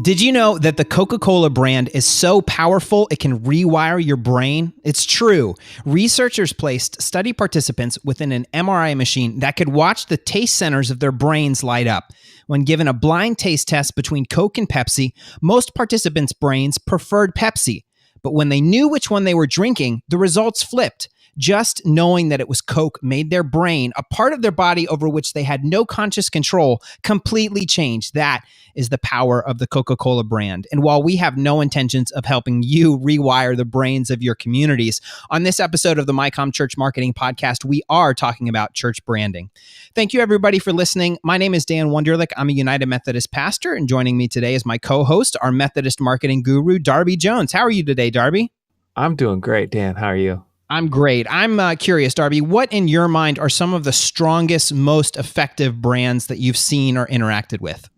Did you know that the Coca-Cola brand is so powerful it can rewire your brain? It's true. Researchers placed study participants within an MRI machine that could watch the taste centers of their brains light up. When given a blind taste test between Coke and Pepsi, most participants' brains preferred Pepsi. But when they knew which one they were drinking, the results flipped. Just knowing that it was Coke made their brain, a part of their body over which they had no conscious control, completely change. That is the power of the Coca-Cola brand. And while we have no intentions of helping you rewire the brains of your communities, on this episode of the MyCom Church Marketing Podcast, we are talking about church branding. Thank you, everybody, for listening. My name is Dan Wunderlich. I'm a United Methodist pastor, and joining me today is my co-host, our Methodist marketing guru, Darby Jones. How are you today, Darby? I'm doing great, Dan. How are you? I'm great. I'm curious, Darby, what in your mind are some of the strongest, most effective brands that you've seen or interacted with?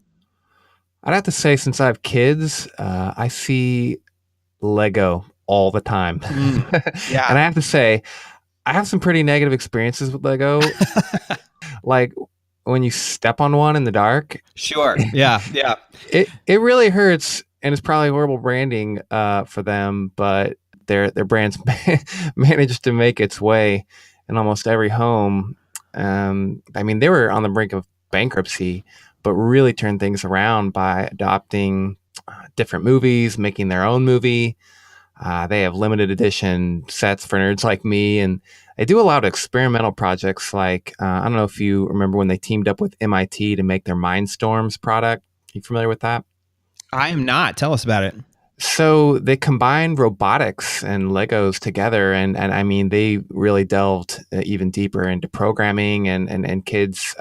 I'd have to say, since I have kids, I see Lego all the time. Yeah. And I have to say, I have some pretty negative experiences with Lego. Like when you step on one in the dark. Sure. Yeah. It really hurts, and it's probably horrible branding for them, but their brand's managed to make its way in almost every home. I mean, they were on the brink of bankruptcy, but really turned things around by adopting different movies, making their own movie. They have limited edition sets for nerds like me, and they do a lot of experimental projects. Like, I don't know if you remember when they teamed up with MIT to make their Mindstorms product. Are you familiar with that? I am not. Tell us about it. So they combined robotics and Legos together, and I mean, they really delved even deeper into programming, and kids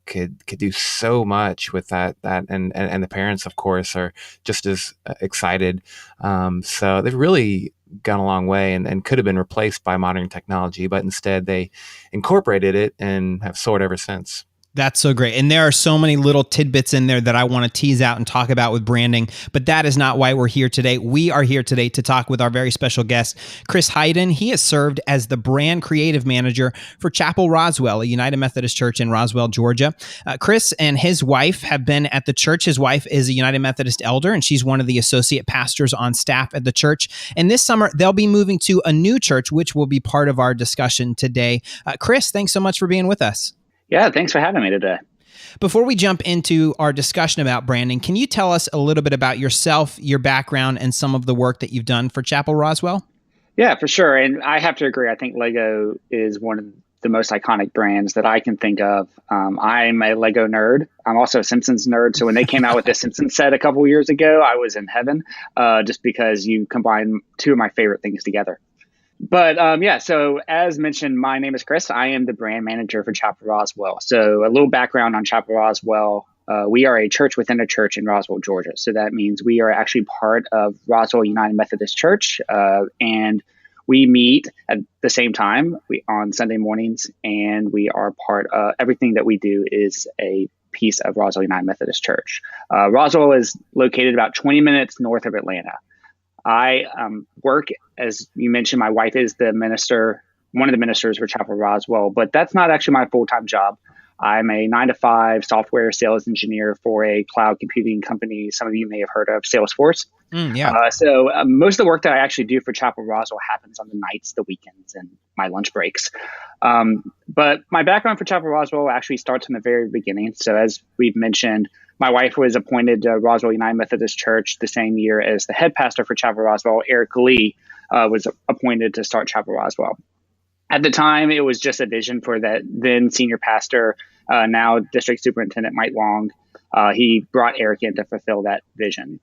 could do so much with that, and the parents, of course, are just as excited. So they've really gone a long way, and could have been replaced by modern technology, but instead they incorporated it and have soared ever since. That's so great. And there are so many little tidbits in there that I want to tease out and talk about with branding, but that is not why we're here today. We are here today to talk with our very special guest, Chris Heiden. He has served as the brand creative manager for Chapel Roswell, a United Methodist Church in Roswell, Georgia. Chris and his wife have been at the church. His wife is a United Methodist elder, and she's one of the associate pastors on staff at the church. And this summer, they'll be moving to a new church, which will be part of our discussion today. Chris, thanks so much for being with us. Yeah, thanks for having me today. Before we jump into our discussion about branding, can you tell us a little bit about yourself, your background, and some of the work that you've done for Chapel Roswell? Yeah, for sure. And I have to agree. I think Lego is one of the most iconic brands that I can think of. I'm a Lego nerd. I'm also a Simpsons nerd. So when they came out with the Simpsons set a couple of years ago, I was in heaven just because you combine two of my favorite things together. But so as mentioned, my name is Chris. I am the brand manager for Chapel Roswell. So a little background on Chapel Roswell. We are a church within a church in Roswell, Georgia. So that means we are actually part of Roswell United Methodist Church. And we meet at the same time on Sunday mornings. And we are part of everything that we do is a piece of Roswell United Methodist Church. Roswell is located about 20 minutes north of Atlanta. I work, as you mentioned, my wife is the minister, one of the ministers for Chapel Roswell, but that's not actually my full-time job. I'm a 9-to-5 software sales engineer for a cloud computing company. Some of you may have heard of, Salesforce. So most of the work that I actually do for Chapel Roswell happens on the nights, the weekends, and my lunch breaks. But my background for Chapel Roswell actually starts from the very beginning. So as we've mentioned, my wife was appointed to Roswell United Methodist Church the same year as the head pastor for Chapel Roswell. Eric Lee was appointed to start Chapel Roswell. At the time, it was just a vision for that then senior pastor, now district superintendent Mike Long. He brought Eric in to fulfill that vision.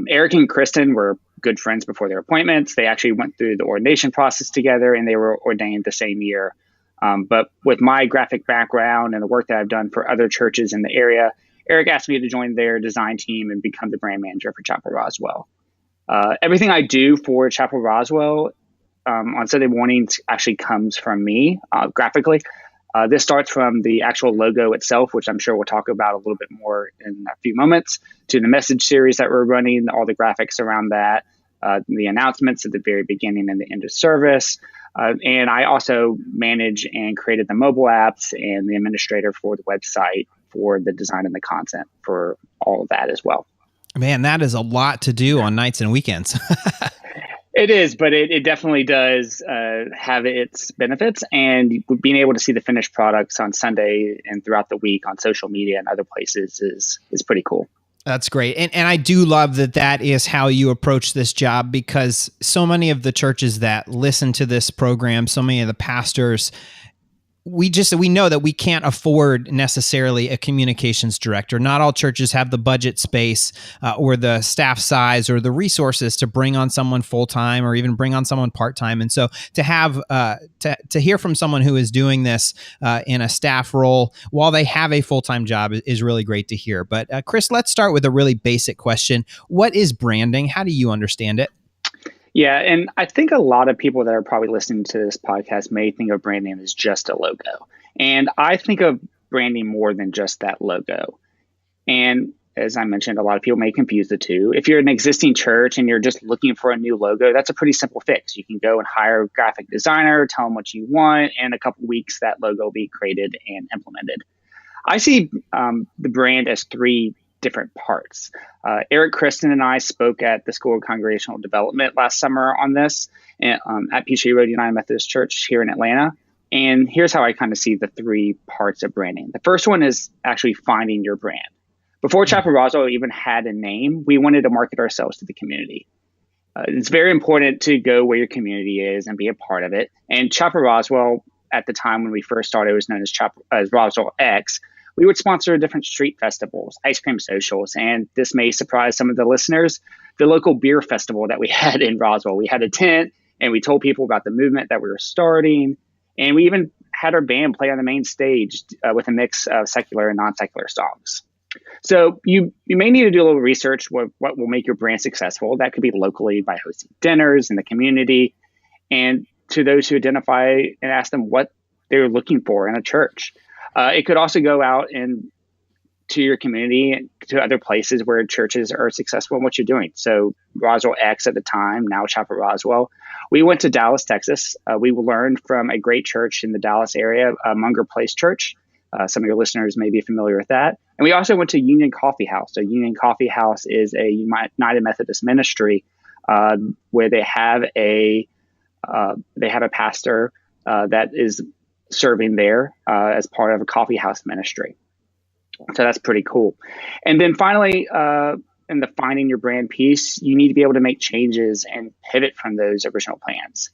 Eric and Kristen were good friends before their appointments. They actually went through the ordination process together, and they were ordained the same year. But with my graphic background and the work that I've done for other churches in the area, Eric asked me to join their design team and become the brand manager for Chapel Roswell. Everything I do for Chapel Roswell on Sunday mornings actually comes from me graphically. This starts from the actual logo itself, which I'm sure we'll talk about a little bit more in a few moments, to the message series that we're running, all the graphics around that, the announcements at the very beginning and the end of service. And I also manage and created the mobile apps and the administrator for the website for the design and the content for all of that as well. Man, that is a lot to do on nights and weekends. It is, but it definitely does have its benefits. And being able to see the finished products on Sunday and throughout the week on social media and other places is pretty cool. That's great. And I do love that is how you approach this job, because so many of the churches that listen to this program, so many of the pastors, we know that we can't afford necessarily a communications director. Not all churches have the budget space or the staff size or the resources to bring on someone full-time or even bring on someone part-time. And so to have to hear from someone who is doing this in a staff role while they have a full-time job is really great to hear. But Chris, let's start with a really basic question. What is branding? How do you understand it? Yeah, and I think a lot of people that are probably listening to this podcast may think of branding as just a logo. And I think of branding more than just that logo. And as I mentioned, a lot of people may confuse the two. If you're an existing church and you're just looking for a new logo, that's a pretty simple fix. You can go and hire a graphic designer, tell them what you want, and in a couple of weeks, that logo will be created and implemented. I see the brand as three different parts. Eric Kristen and I spoke at the School of Congregational Development last summer on this at Peachtree Road United Methodist Church here in Atlanta. And here's how I kind of see the three parts of branding. The first one is actually finding your brand. Before Chapel Roswell even had a name, we wanted to market ourselves to the community. It's very important to go where your community is and be a part of it. And Chapel Roswell, at the time when we first started, it was known as Roswell X. We would sponsor different street festivals, ice cream socials, and this may surprise some of the listeners, the local beer festival that we had in Roswell. We had a tent, and we told people about the movement that we were starting, and we even had our band play on the main stage with a mix of secular and non-secular songs. So you may need to do a little research what will make your brand successful. That could be locally by hosting dinners in the community, and to those who identify and ask them what they're looking for in a church. It could also go out and to your community, to other places where churches are successful in what you're doing. So Roswell X at the time, now Chapel Roswell. We went to Dallas, Texas. We learned from a great church in the Dallas area, Munger Place Church. Some of your listeners may be familiar with that. And we also went to Union Coffee House. So Union Coffee House is a United Methodist ministry where they have a pastor that is serving there as part of a coffee house ministry. So that's pretty cool. And then finally, in the finding your brand piece, you need to be able to make changes and pivot from those original plans.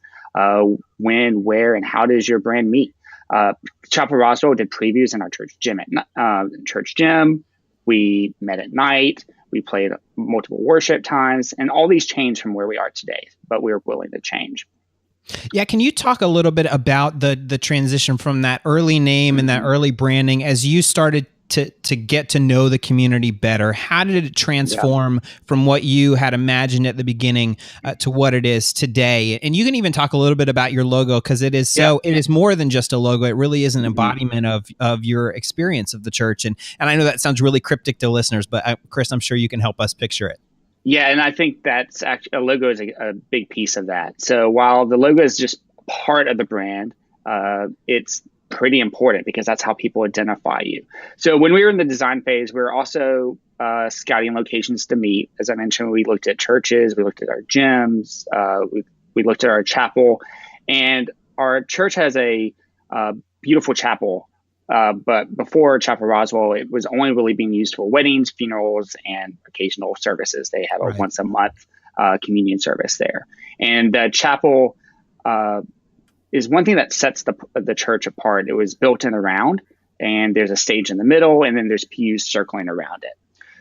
When, where, and how does your brand meet? Chapel Roswell did previews in our church gym. We met at night. We played multiple worship times, and all these changed from where we are today, but we were willing to change. Yeah, can you talk a little bit about the transition from that early name and that early branding as you started to get to know the community better? How did it transform from what you had imagined at the beginning to what it is today? And you can even talk a little bit about your logo, because it is it is more than just a logo. It really is an embodiment of your experience of the church. And I know that sounds really cryptic to listeners, but Chris, I'm sure you can help us picture it. Yeah, and I think that's actually a logo is a big piece of that. So while the logo is just part of the brand, it's pretty important because that's how people identify you. So when we were in the design phase, we were also scouting locations to meet. As I mentioned, we looked at churches, we looked at our gyms, we looked at our chapel, and our church has a beautiful chapel. But before Chapel Roswell, it was only really being used for weddings, funerals, and occasional services. They have a once a month communion service there. And the chapel is one thing that sets the church apart. It was built in the round, and there's a stage in the middle, and then there's pews circling around it.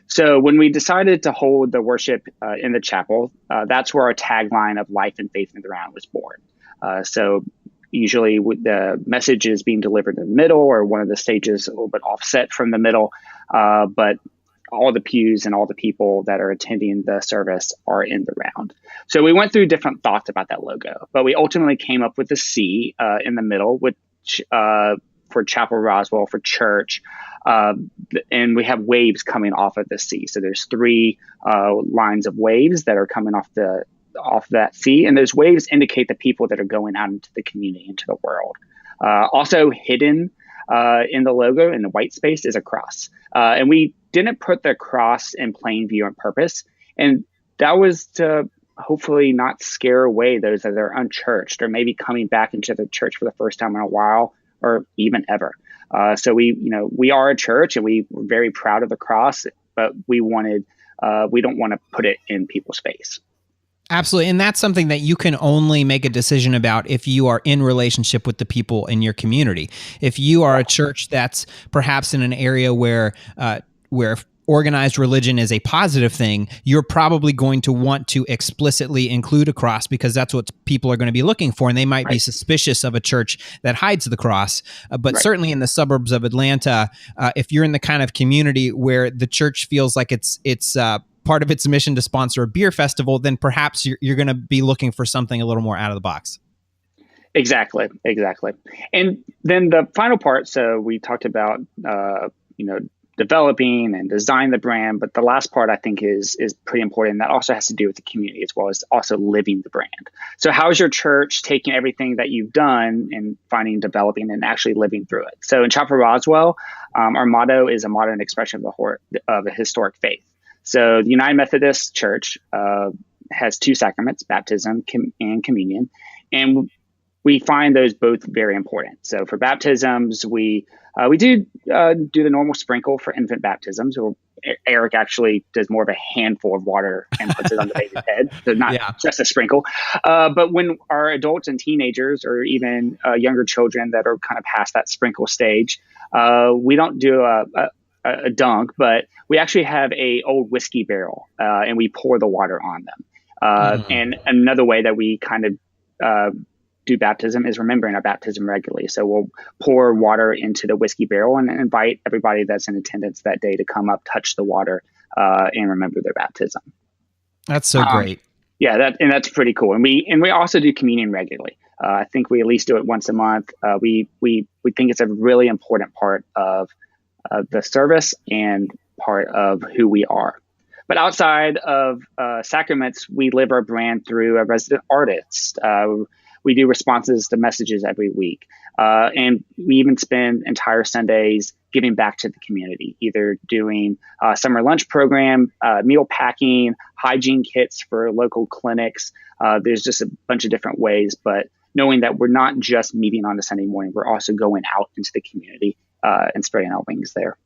So when we decided to hold the worship in the chapel, that's where our tagline of life and faith in the round was born. So usually the message is being delivered in the middle, or one of the stages a little bit offset from the middle, but all the pews and all the people that are attending the service are in the round. So we went through different thoughts about that logo, but we ultimately came up with the C in the middle, which for Chapel Roswell, for church, and we have waves coming off of the C. So there's three lines of waves that are coming off that C, and those waves indicate the people that are going out into the community, into the world. Also hidden in the logo, in the white space, is a cross. And we didn't put the cross in plain view on purpose. And that was to hopefully not scare away those that are unchurched or maybe coming back into the church for the first time in a while or even ever. So we are a church and we're very proud of the cross, but we don't want to put it in people's face. Absolutely. And that's something that you can only make a decision about if you are in relationship with the people in your community. If you are a church that's perhaps in an area where organized religion is a positive thing, you're probably going to want to explicitly include a cross because that's what people are going to be looking for. And they might be suspicious of a church that hides the cross. But certainly in the suburbs of Atlanta, if you're in the kind of community where the church feels like it's part of its mission to sponsor a beer festival, then perhaps you're going to be looking for something a little more out of the box. Exactly. And then the final part, so we talked about, developing and design the brand, but the last part I think is pretty important. That also has to do with the community as well as also living the brand. So how is your church taking everything that you've done and developing and actually living through it? So in Chapel Roswell, our motto is a modern expression of a historic faith. So the United Methodist Church has two sacraments, baptism and communion, and we find those both very important. So for baptisms, we do the normal sprinkle for infant baptisms. Or Eric actually does more of a handful of water and puts it on the baby's head, so not just a sprinkle. But when our adults and teenagers, or even younger children that are kind of past that sprinkle stage, we don't do a dunk, but we actually have a old whiskey barrel, and we pour the water on them. And another way that we kind of do baptism is remembering our baptism regularly. So we'll pour water into the whiskey barrel and invite everybody that's in attendance that day to come up, touch the water, and remember their baptism. That's so great. Yeah, that's pretty cool. And we also do communion regularly. I think we at least do it once a month. We think it's a really important part of the service and part of who we are. But outside of sacraments, we live our brand through a resident artist. We do responses to messages every week. And we even spend entire Sundays giving back to the community, either doing summer lunch program, meal packing, hygiene kits for local clinics. There's just a bunch of different ways, but knowing that we're not just meeting on a Sunday morning, we're also going out into the community and spreading our wings there.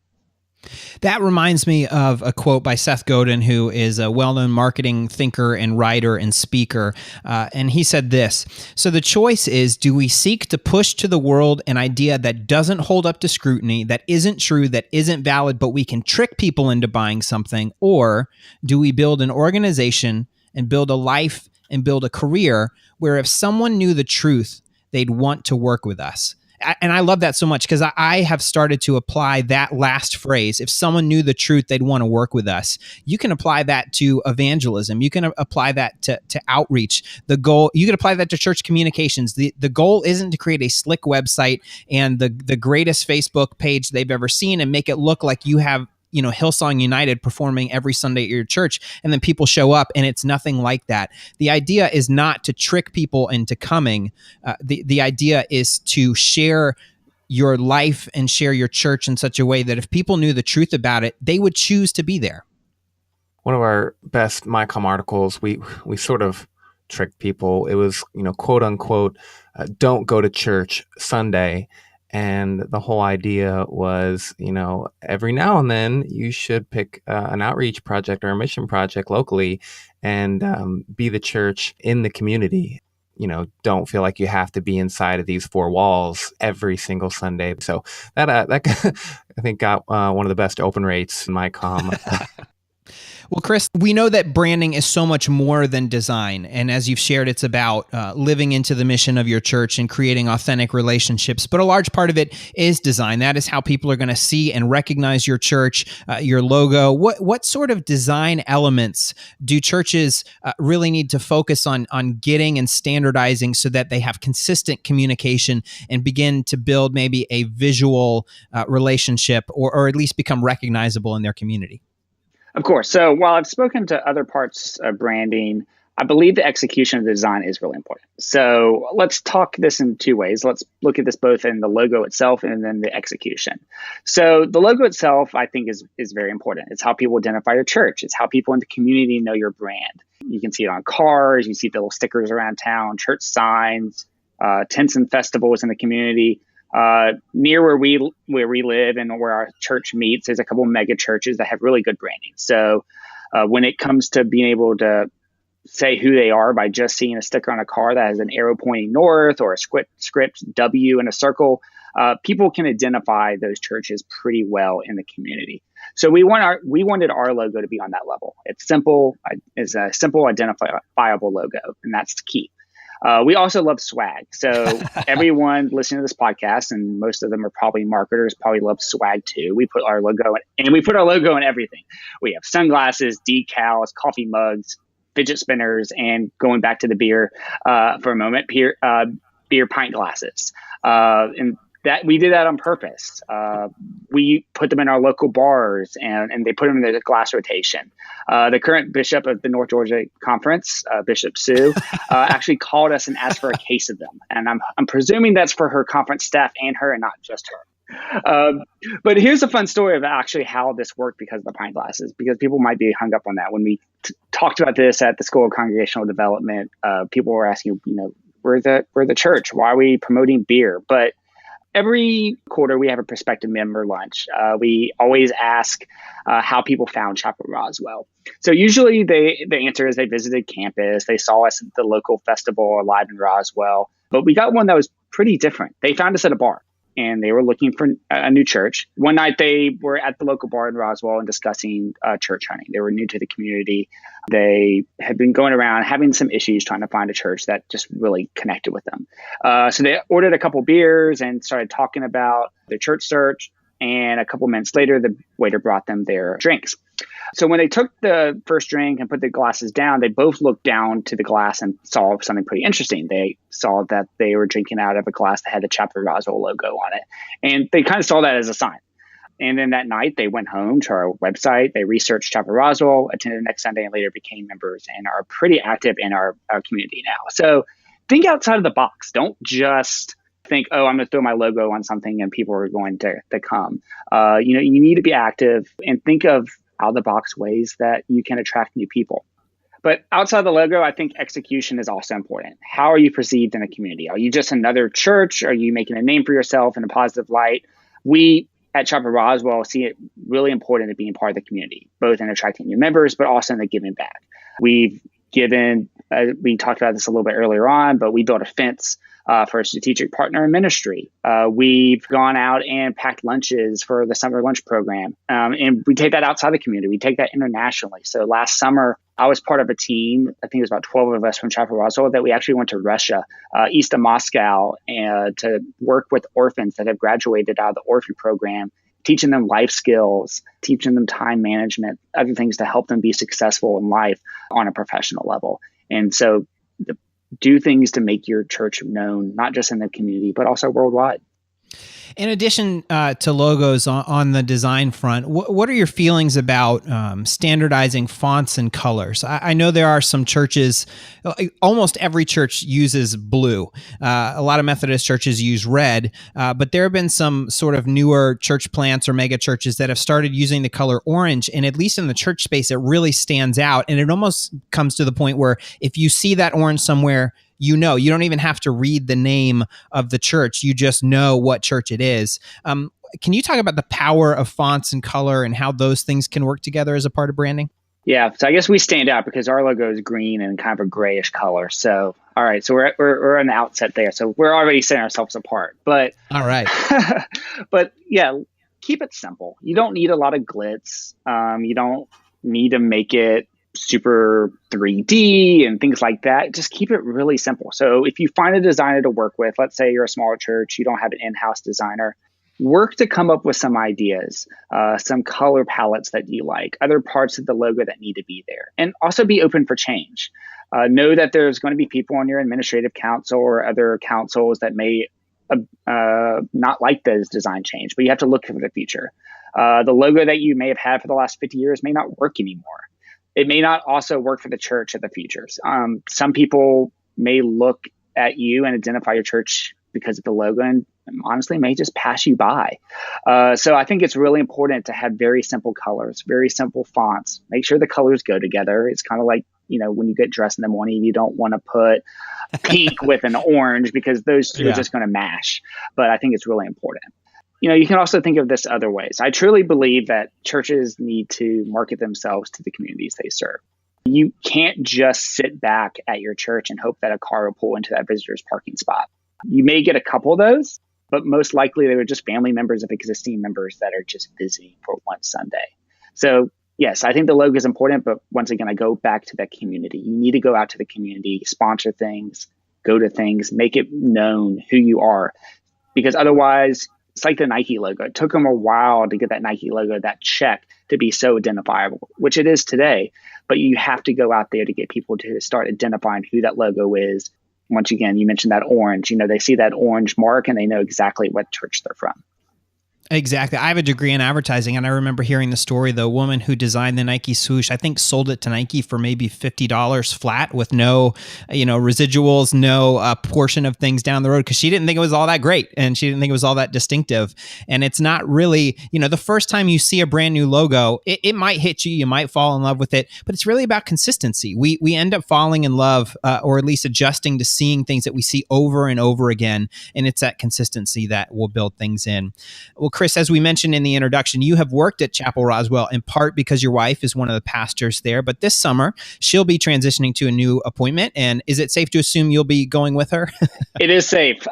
That reminds me of a quote by Seth Godin, who is a well-known marketing thinker and writer and speaker. And he said this: "So the choice is, do we seek to push to the world an idea that doesn't hold up to scrutiny, that isn't true, that isn't valid, but we can trick people into buying something? Or do we build an organization and build a life and build a career where if someone knew the truth, they'd want to work with us?" And I love that so much because I have started to apply that last phrase. If someone knew the truth, they'd want to work with us. You can apply that to evangelism. You can apply that to outreach. The goal, you can apply that to church communications. The goal isn't to create a slick website and the greatest Facebook page they've ever seen and make it look like you have Hillsong United performing every Sunday at your church, and then people show up and it's nothing like that. The idea is not to trick people into coming. The idea is to share your life and share your church in such a way that if people knew the truth about it, they would choose to be there. One of our best MyCom articles, we sort of tricked people. It was, quote unquote, don't go to church Sunday. And the whole idea was, every now and then you should pick an outreach project or a mission project locally and be the church in the community. Don't feel like you have to be inside of these four walls every single Sunday. So that I think got one of the best open rates in MyCom. Well, Chris, we know that branding is so much more than design. And as you've shared, it's about living into the mission of your church and creating authentic relationships. But a large part of it is design. That is how people are going to see and recognize your church, your logo. What sort of design elements do churches really need to focus on getting and standardizing so that they have consistent communication and begin to build maybe a visual relationship or at least become recognizable in their community? Of course. So while I've spoken to other parts of branding, I believe the execution of the design is really important. So let's talk this in two ways. Let's look at this both in the logo itself and then the execution. So the logo itself, I think, is very important. It's how people identify your church. It's how people in the community know your brand. You can see it on cars. You see the little stickers around town, church signs, tents and festivals in the community. Near where we live and where our church meets, there's a couple of mega churches that have really good branding. So when it comes to being able to say who they are by just seeing a sticker on a car that has an arrow pointing north or a script W in a circle, people can identify those churches pretty well in the community. So we wanted our logo to be on that level. It's simple. It's a simple, identifiable logo, and that's the key. We also love swag. So everyone listening to this podcast, and most of them are probably marketers, probably love swag too. We put our logo in everything. We have sunglasses, decals, coffee mugs, fidget spinners, and going back to the beer for a moment, beer pint glasses. And that we did that on purpose. We put them in our local bars and they put them in the glass rotation. The current bishop of the North Georgia Conference, Bishop Sue, actually called us and asked for a case of them. And I'm presuming that's for her conference staff and her and not just her. But here's a fun story of actually how this worked because of the pint glasses, because people might be hung up on that. When we talked about this at the School of Congregational Development, people were asking, we're the church. Why are we promoting beer? But every quarter, we have a prospective member lunch. We always ask how people found Chapel Roswell. So usually the answer is they visited campus. They saw us at the local festival Alive in Roswell. But we got one that was pretty different. They found us at a bar, and they were looking for a new church. One night, they were at the local bar in Roswell and discussing church hunting. They were new to the community. They had been going around having some issues trying to find a church that just really connected with them. So they ordered a couple beers and started talking about their church search. And a couple minutes later, the waiter brought them their drinks. So when they took the first drink and put the glasses down, they both looked down to the glass and saw something pretty interesting. They saw that they were drinking out of a glass that had the Chapel Roswell logo on it. And they kind of saw that as a sign. And then that night, they went home to our website. They researched Chapel Roswell, attended the next Sunday, and later became members and are pretty active in our community now. So think outside of the box. Don't just think, oh, I'm going to throw my logo on something and people are going to come. You need to be active and think of out-of-the-box ways that you can attract new people. But outside the logo, I think execution is also important. How are you perceived in the community? Are you just another church? Are you making a name for yourself in a positive light? We at Chapel Roswell see it really important to being part of the community, both in attracting new members, but also in the giving back. We've given, we talked about this a little bit earlier on, but we built a fence for a strategic partner in ministry. We've gone out and packed lunches for the summer lunch program. And we take that outside the community. We take that internationally. So last summer, I was part of a team, I think it was about 12 of us from Chapel Roswell, that we actually went to Russia, east of Moscow, to work with orphans that have graduated out of the orphan program, teaching them life skills, teaching them time management, other things to help them be successful in life on a professional level. And so do things to make your church known, not just in the community, but also worldwide. In addition to logos on the design front, what are your feelings about standardizing fonts and colors? I know there are some churches, almost every church uses blue. A lot of Methodist churches use red, but there have been some sort of newer church plants or mega churches that have started using the color orange. And at least in the church space, it really stands out. And it almost comes to the point where if you see that orange somewhere, you don't even have to read the name of the church. You just know what church it is. Can you talk about the power of fonts and color and how those things can work together as a part of branding? Yeah, so I guess we stand out because our logo is green and kind of a grayish color. So, all right, so we're on the outset there. So we're already setting ourselves apart. But all right, but yeah, keep it simple. You don't need a lot of glitz. You don't need to make it super 3D and things like that. Just keep it really simple. So if you find a designer to work with, let's say you're a smaller church, you don't have an in-house designer, work to come up with some ideas, some color palettes that you like, other parts of the logo that need to be there, and also be open for change. Know that there's going to be people on your administrative council or other councils that may not like those design change, but you have to look for the future. The logo that you may have had for the last 50 years may not work anymore. it may not also work for the church of the future. Some people may look at you and identify your church because of the logo, and honestly may just pass you by. So I think it's really important to have very simple colors, very simple fonts. Make sure the colors go together. It's kind of like, when you get dressed in the morning, you don't want to put pink with an orange because those two are just going to mash. But I think it's really important. You can also think of this other ways. I truly believe that churches need to market themselves to the communities they serve. You can't just sit back at your church and hope that a car will pull into that visitor's parking spot. You may get a couple of those, but most likely they were just family members of existing members that are just visiting for one Sunday. So yes, I think the logo is important, but once again, I go back to that community. You need to go out to the community, sponsor things, go to things, make it known who you are, because otherwise it's like the Nike logo. It took them a while to get that Nike logo, that check, to be so identifiable, which it is today. But you have to go out there to get people to start identifying who that logo is. Once again, you mentioned that orange. They see that orange mark and they know exactly what church they're from. Exactly. I have a degree in advertising, and I remember hearing the story. The woman who designed the Nike swoosh, I think, sold it to Nike for maybe $50 flat with no, residuals, no portion of things down the road, because she didn't think it was all that great and she didn't think it was all that distinctive. And it's not really, the first time you see a brand new logo, it might hit you, you might fall in love with it, but it's really about consistency. We end up falling in love, or at least adjusting to seeing things that we see over and over again, and it's that consistency that will build things in. Well, Chris, as we mentioned in the introduction, you have worked at Chapel Roswell in part because your wife is one of the pastors there, but this summer she'll be transitioning to a new appointment. And is it safe to assume you'll be going with her? It is safe.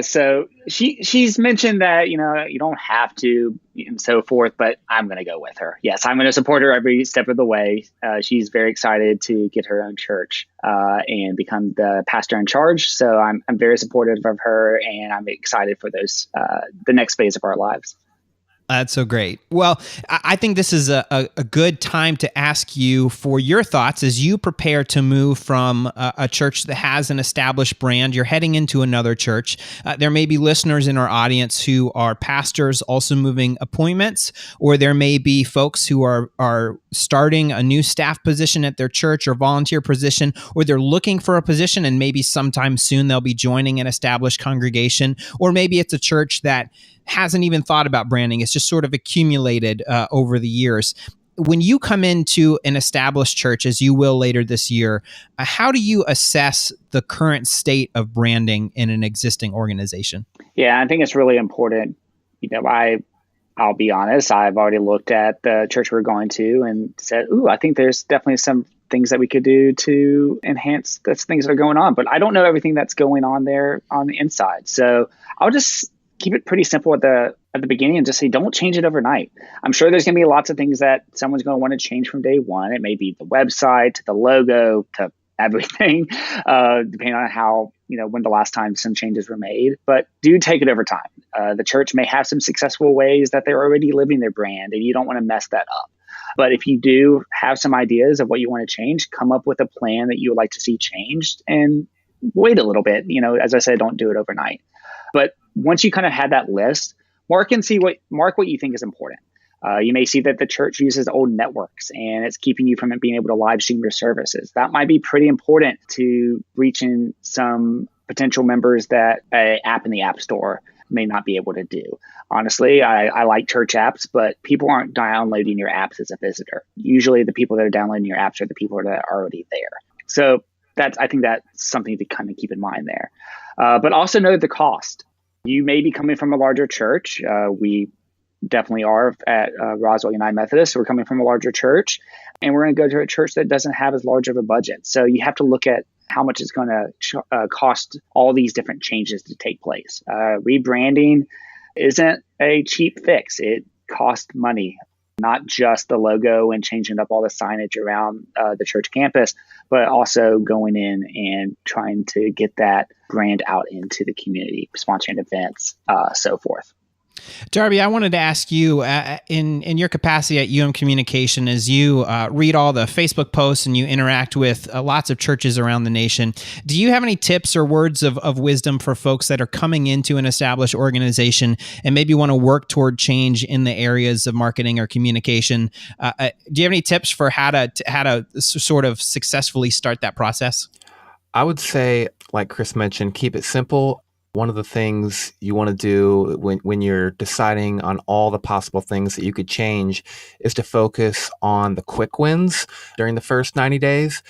So she's mentioned that, you don't have to and so forth, but I'm going to go with her. Yes, I'm going to support her every step of the way. She's very excited to get her own church and become the pastor in charge. So I'm very supportive of her, and I'm excited for the next phase of our lives. That's so great. Well, I think this is a good time to ask you for your thoughts as you prepare to move from a church that has an established brand. You're heading into another church. There may be listeners in our audience who are pastors also moving appointments, or there may be folks who are starting a new staff position at their church or volunteer position, or they're looking for a position and maybe sometime soon they'll be joining an established congregation, or maybe it's a church that hasn't even thought about branding. It's just sort of accumulated over the years. When you come into an established church, as you will later this year, how do you assess the current state of branding in an existing organization? Yeah, I think it's really important. I'll be honest, I've already looked at the church we're going to and said, I think there's definitely some things that we could do to enhance the things that are going on. But I don't know everything that's going on there on the inside. So I'll just keep it pretty simple at the beginning and just say, don't change it overnight. I'm sure there's going to be lots of things that someone's going to want to change from day one. It may be the website, to the logo, to everything, depending on how, when the last time some changes were made. But do take it over time. The church may have some successful ways that they're already living their brand, and you don't want to mess that up. But if you do have some ideas of what you want to change, come up with a plan that you would like to see changed and wait a little bit. As I said, don't do it overnight. But once you kind of had that list, mark what you think is important. You may see that the church uses old networks and it's keeping you from being able to live stream your services. That might be pretty important to reach in some potential members that an app in the App Store may not be able to do. Honestly, I like church apps, but people aren't downloading your apps as a visitor. Usually the people that are downloading your apps are the people that are already there. So I think that's something to kind of keep in mind there. But also know the cost. You may be coming from a larger church. We definitely are at Roswell United Methodist. So we're coming from a larger church, and we're going to go to a church that doesn't have as large of a budget. So you have to look at how much it's going to cost all these different changes to take place. Rebranding isn't a cheap fix. It costs money. Not just the logo and changing up all the signage around the church campus, but also going in and trying to get that brand out into the community, sponsoring events, so forth. Darby, I wanted to ask you, in your capacity at Communication, as you read all the Facebook posts and you interact with lots of churches around the nation, do you have any tips or words of wisdom for folks that are coming into an established organization and maybe want to work toward change in the areas of marketing or communication? Do you have any tips for how to sort of successfully start that process? I would say, like Chris mentioned, keep it simple. One of the things you want to do when you're deciding on all the possible things that you could change is to focus on the quick wins during the first 90 days.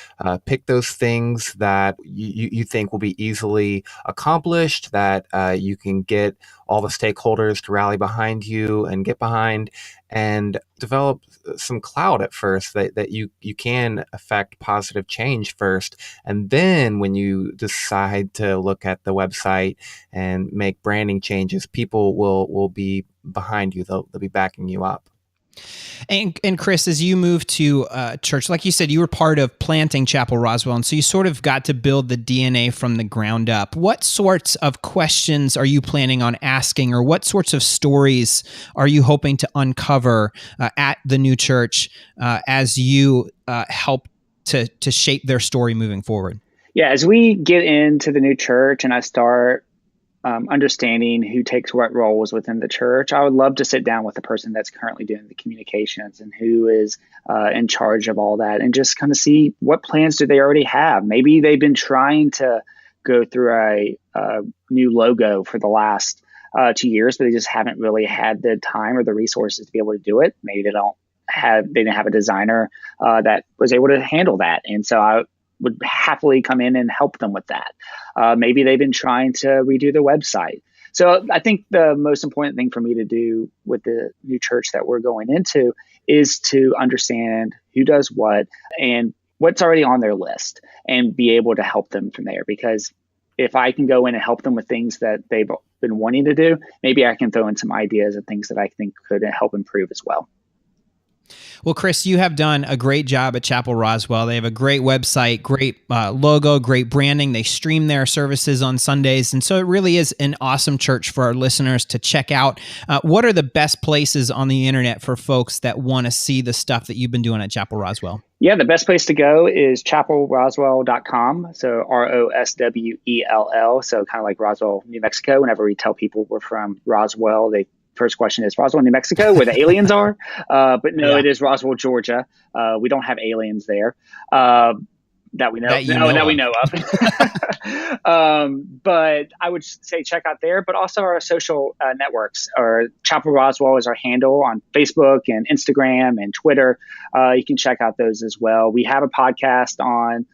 Pick those things that you think will be easily accomplished, that you can get all the stakeholders to rally behind you and get behind, and develop some clout at first that you can affect positive change first. And then when you decide to look at the website and make branding changes, people will be behind you. They'll be backing you up. And Chris, as you moved to church, like you said, you were part of planting Chapel Roswell, and so you sort of got to build the DNA from the ground up. What sorts of questions are you planning on asking, or what sorts of stories are you hoping to uncover at the new church as you help to shape their story moving forward? Yeah, as we get into the new church and I start understanding who takes what roles within the church, I would love to sit down with the person that's currently doing the communications and who is in charge of all that, and just kind of see what plans do they already have. Maybe they've been trying to go through a new logo for the last 2 years, but they just haven't really had the time or the resources to be able to do it. Maybe they didn't have a designer that was able to handle that. And so I would happily come in and help them with that. Maybe they've been trying to redo their website. So I think the most important thing for me to do with the new church that we're going into is to understand who does what and what's already on their list, and be able to help them from there. Because if I can go in and help them with things that they've been wanting to do, maybe I can throw in some ideas of things that I think could help improve as well. Well, Chris, you have done a great job at Chapel Roswell. They have a great website, great logo, great branding. They stream their services on Sundays. And so it really is an awesome church for our listeners to check out. What are the best places on the internet for folks that want to see the stuff that you've been doing at Chapel Roswell? Yeah, the best place to go is chapelroswell.com. So Roswell. So kind of like Roswell, New Mexico. Whenever we tell people we're from Roswell, they first question is Roswell, New Mexico, where the aliens are. But no, It is Roswell, Georgia. We don't have aliens there that we know. That we know of. But I would say check out there, but also our social networks. Or Chapel Roswell is our handle on Facebook and Instagram and Twitter. You can check out those as well. We have a podcast on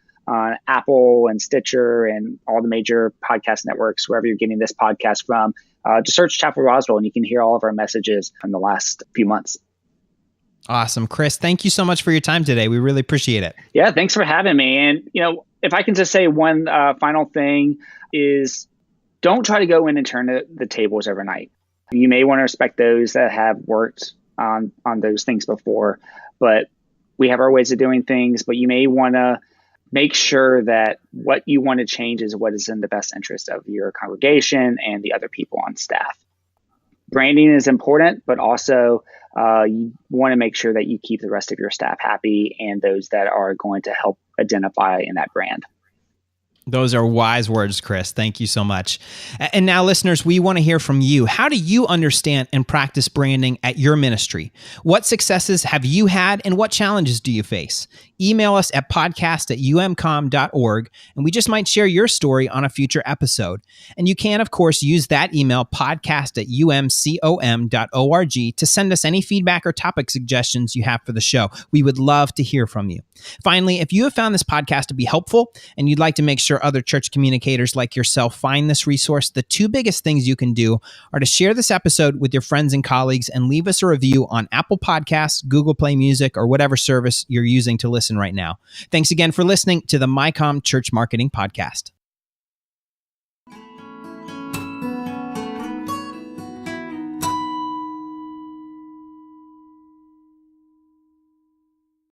Apple and Stitcher and all the major podcast networks, wherever you're getting this podcast from. Just search Chapel Roswell and you can hear all of our messages from the last few months. Awesome. Chris, thank you so much for your time today. We really appreciate it. Yeah, thanks for having me. And, if I can just say one final thing is, don't try to go in and turn the tables overnight. You may want to respect those that have worked on those things before, but we have our ways of doing things. But you may want to make sure that what you want to change is what is in the best interest of your congregation and the other people on staff. Branding is important, but also you want to make sure that you keep the rest of your staff happy and those that are going to help identify in that brand. Those are wise words, Chris. Thank you so much. And now, listeners, we want to hear from you. How do you understand and practice branding at your ministry? What successes have you had, and what challenges do you face? Email us at podcast@umcom.org, and we just might share your story on a future episode. And you can, of course, use that email, podcast@umcom.org, to send us any feedback or topic suggestions you have for the show. We would love to hear from you. Finally, if you have found this podcast to be helpful and you'd like to make sure other church communicators like yourself find this resource, the two biggest things you can do are to share this episode with your friends and colleagues and leave us a review on Apple Podcasts, Google Play Music, or whatever service you're using to listen right now. Thanks again for listening to the MyCom Church Marketing Podcast.